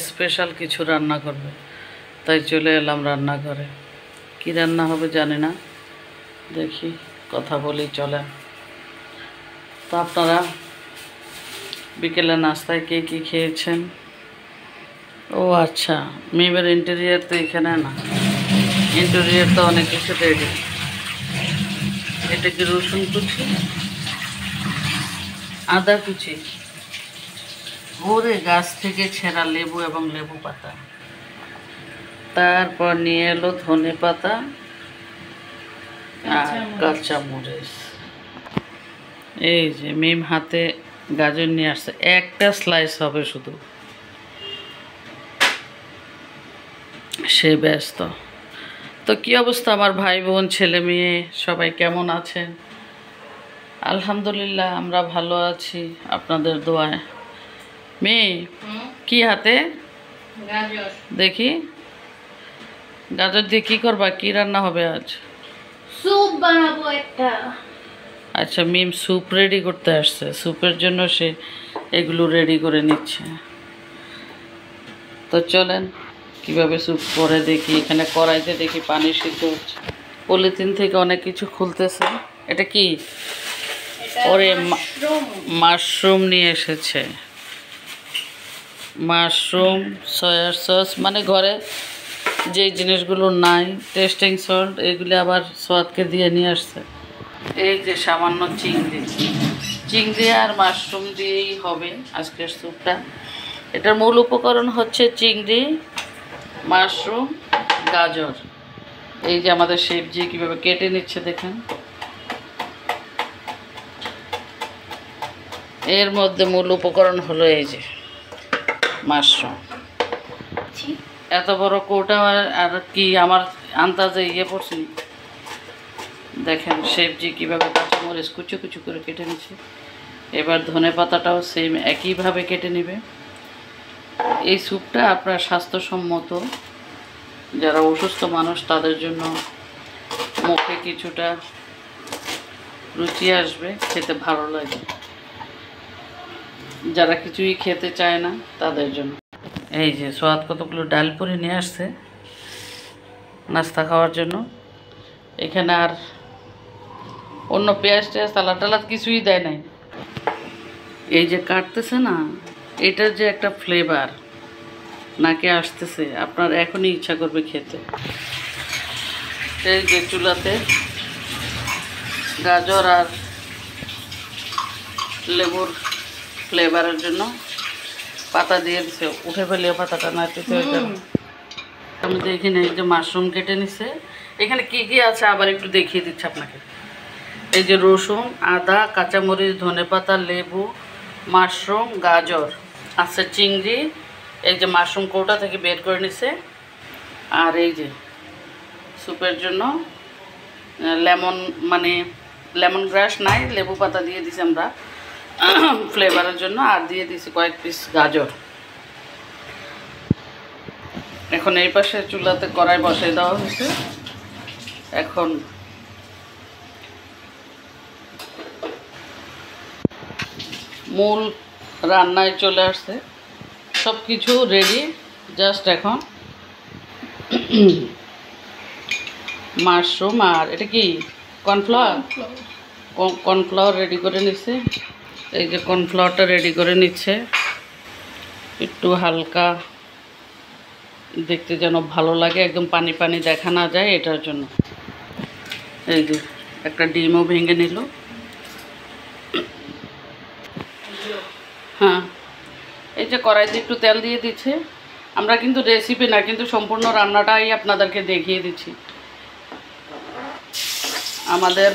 Special কিছু রান্না করবে, তাই চলে এলাম রান্নাঘরে। কি রান্না হবে জানি না, দেখি কথা বলি চলেন। তো আপনারা বিকেলে নাস্তায় কে কী খেয়েছেন? ও আচ্ছা, মেয়ের ইন্টেরিয়ার তো এখানে না, ইন্টেরিয়ার তো অনেক কিছু রেডি। এটা কি রসুন কুচি, আদা কুচি, ভোরে গাছ থেকে ছেঁড়া লেবু এবং লেবু পাতা, তারপর নিয়ে এলো ধনে পাতা আর কাঁচা মরিচ। এই যে মিম হাতে গাজর নিয়ে আসছে, একটা স্লাইস হবে শুধু, সে ব্যস্ত। তো কী অবস্থা আমার ভাই বোন ছেলে মেয়ে সবাই কেমন আছেন? আলহামদুলিল্লাহ আমরা ভালো আছি আপনাদের দোয়ায়। মেয়ে কি হাতে? গাজর। দেখি গাজর দিয়ে কি করবা, কি রান্না হবে আজ? স্যুপ বানাবো একটা। আচ্ছা, মিম স্যুপ রেডি করতে আসছে, স্যুপের জন্য সে এগুলো রেডি করে নিচ্ছে। তো চলেন কিভাবে স্যুপ করে দেখি। এখানে কড়াইতে দেখি পানি সিদ্ধ হচ্ছে, পলিথিন থেকে অনেক কিছু খুলতেছে। এটা কি? ওরে মাশরুম নিয়ে এসেছে, মাশরুম, সয়া সস, মানে ঘরে যে জিনিসগুলো নাই, টেস্টিং সল্ট, এগুলি আবার সোয়াদকে দিয়ে নিয়ে আসছে। এই যে সামান্য চিংড়ি আর মাশরুম দিয়েই হবে আজকের স্যুপটা। এটার মূল উপকরণ হচ্ছে চিংড়ি, মাশরুম, গাজর। এই যে আমাদের সবজি কীভাবে কেটে নিচ্ছে দেখেন। এর মধ্যে মূল উপকরণ হলো এই যে মাশরুম। এত বড় কৌটা আর কি আমার আন্দাজে ইয়ে পড়ছি। দেখেন সবজি কীভাবে কাঁচামরিচ কুচু কুচু করে কেটে নিচ্ছে। এবার ধনে পাতাটাও সেম একইভাবে কেটে নেবে। এই স্যুপটা আপনার স্বাস্থ্যসম্মত, যারা অসুস্থ মানুষ তাদের জন্য মুখে কিছুটা রুচি আসবে, খেতে ভালো লাগে। যারা কিছুই খেতে চায় না তাদের জন্য। এই যে সোয়াদ কতগুলো ডাল পুরি নিয়ে আসছে নাস্তা খাওয়ার জন্য। এখানে আর অন্য পেঁয়াজ টেয়াজ সালাদ টালাদ কিছুই দেয় নাই। এই যে কাটতেছে না, এটার যে একটা ফ্লেভার নাকে আসতেছে, আপনার এখনই ইচ্ছা করবে খেতে। এই যে চুলাতে গাজর আর লেবুর ফ্লেভারের জন্য পাতা দিয়ে দিছে, উঠে ফেলিও পাতাটা না দিতে হয়ে যাবে। আমি তো এখানে এই যে মাশরুম কেটে নিছে। এখানে কি কি আছে আবার একটু দেখিয়ে দিচ্ছি আপনাকে। এই যে রসুন, আদা, কাঁচামরিচ, ধনেপাতা, লেবু, মাশরুম, গাজর আছে, চিংড়ি। এই যে মাশরুম কৌটা থেকে বের করে নিছে। আর এই যে স্যুপের জন্য লেমন, মানে লেমন গ্রাস নাই, লেবু পাতা দিয়ে দিছি আমরা ফ্লেভারের জন্য। আর দিয়ে দিছি কয়েক পিস গাজর। এখন এই পাশে চুলাতে কড়াই বসাই দেওয়া হয়েছে। এখন মূল রান্নায় চলে আসছে, সব কিছু রেডি। জাস্ট এখন মাশরুম আর এটা কি কর্নফ্লাওয়ার রেডি করে নিচ্ছে। এই যে কর্নফ্লাওয়ারটা রেডি করে নিচ্ছে, একটু হালকা দেখতে যেন ভালো লাগে, একদম পানি পানি দেখা না যায় এটার জন্য। এই যে একটা ডিমও ভেঙে নিল। হ্যাঁ, এই যে কড়াইতে একটু তেল দিয়ে দিচ্ছে। আমরা কিন্তু রেসিপি না, কিন্তু সম্পূর্ণ রান্নাটাই আপনাদেরকে দেখিয়ে দিচ্ছি। আমাদের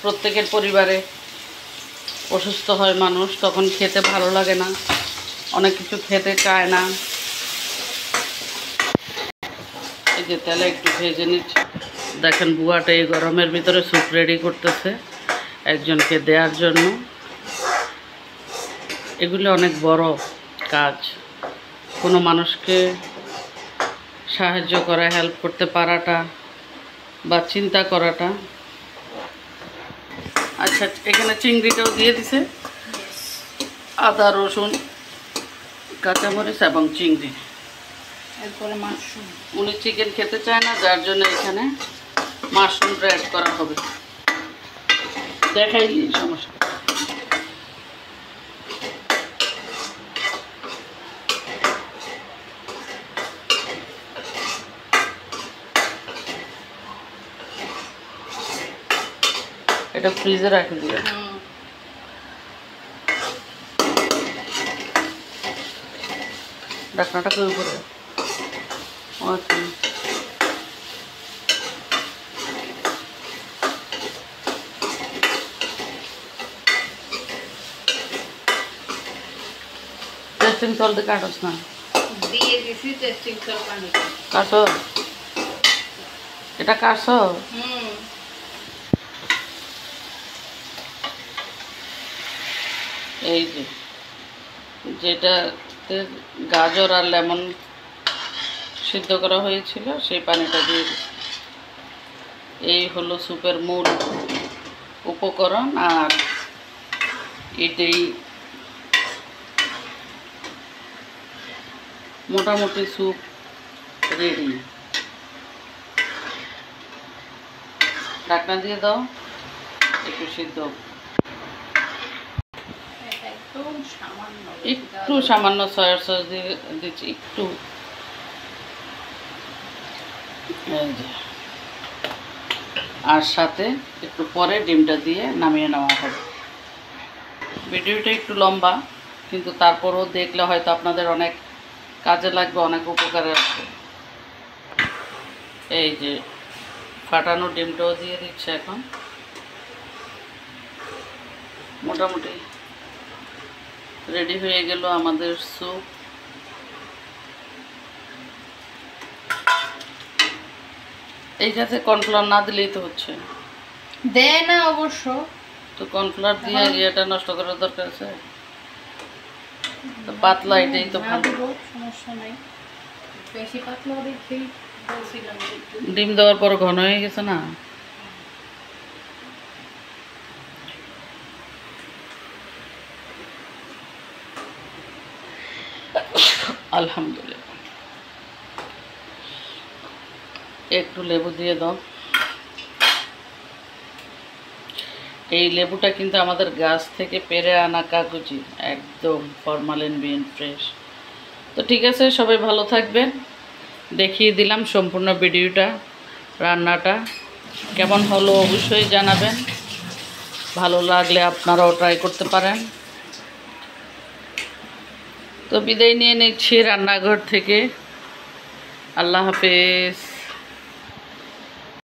প্রত্যেকের পরিবারে অসুস্থ হয় মানুষ, তখন খেতে ভালো লাগে না, অনেক কিছু খেতে চায় না। এই যে তেলে একটু ভেজে নিচ্ছে। দেখেন বুয়াটা এই গরমের ভিতরে স্যুপ রেডি করতেছে একজনকে দেওয়ার জন্য। এগুলি অনেক বড় কাজ, কোনো মানুষকে সাহায্য করা, হেল্প করতে পারাটা বা চিন্তা করাটা। আচ্ছা, এখানে চিংড়িটাও দিয়ে দিছে, আদা, রসুন, কাঁচামরিচ এবং চিংড়ি। এরপরে মাশরুম। উনি চিকেন খেতে চায় না, যার জন্য এখানে মাশরুমটা অ্যাড করা হবে। দেখাই সমস্যা। এটা ফ্রিজে রাখে দিয়ে ঢাকনাটা করে উপরে। আচ্ছা, টেস্টিং সল্ট দিয়ে কাটস না? দিয়ে দিছি টেস্টিং সল্ট পানি। কাটো, এটা কাটছো? এই যে যেটাতে গাজর আর লেমন সিদ্ধ করা হয়েছিল সেই পানিটা দিয়ে দিচ্ছি। এই হলো স্যুপের মূল উপকরণ, আর এটাই মোটামুটি স্যুপ রেডি। ঢাকনা দিয়ে দাও, একটু সিদ্ধ। একটু সামান্য সয়া সস দিয়ে দিচ্ছি একটু। এই যে, আর সাথে একটু পরে ডিমটা দিয়ে নামিয়ে নেওয়া হবে। ভিডিওটা একটু লম্বা, কিন্তু তারপরও দেখলে হয়তো আপনাদের অনেক কাজে লাগবে, অনেক উপকারে আসবে। এই যে ফাটানো ডিমটাও দিয়ে দিচ্ছে এখন। মোটামুটি রেডি হয়ে গেল আমাদের স্যুপ। এইটাতে কর্নফ্লাওয়ার না দিলেই তো হচ্ছে। দেয় না অবশ্য, তো কর্নফ্লাওয়ার দিয়ে এটা নষ্ট করার দরকার আছে? তো পাতলা এটাই তো ভালো। সমস্যা নাই, বেশি পাতলা দেখেই বলছিলাম। ডিম দেওয়ার পর ঘন হয়ে গেছে না? আলহামদুলিল্লাহ। একটু লেবু দিয়ে দাও। এই লেবুটা কিন্তু আমাদের গাছ থেকে পেরে আনা কাগজি, একদম ফরমালিন বিন ফ্রেশ। তো ঠিক আছে, সবাই ভালো থাকবেন। দেখিয়ে দিলাম সম্পূর্ণ ভিডিওটা, রান্নাটা কেমন হলো অবশ্যই জানাবেন। ভালো লাগলে আপনারাও ট্রাই করতে পারেন। তো বিদায় নিয়ে নিচ্ছি রান্নাঘর থেকে। আল্লাহ হাফেজ।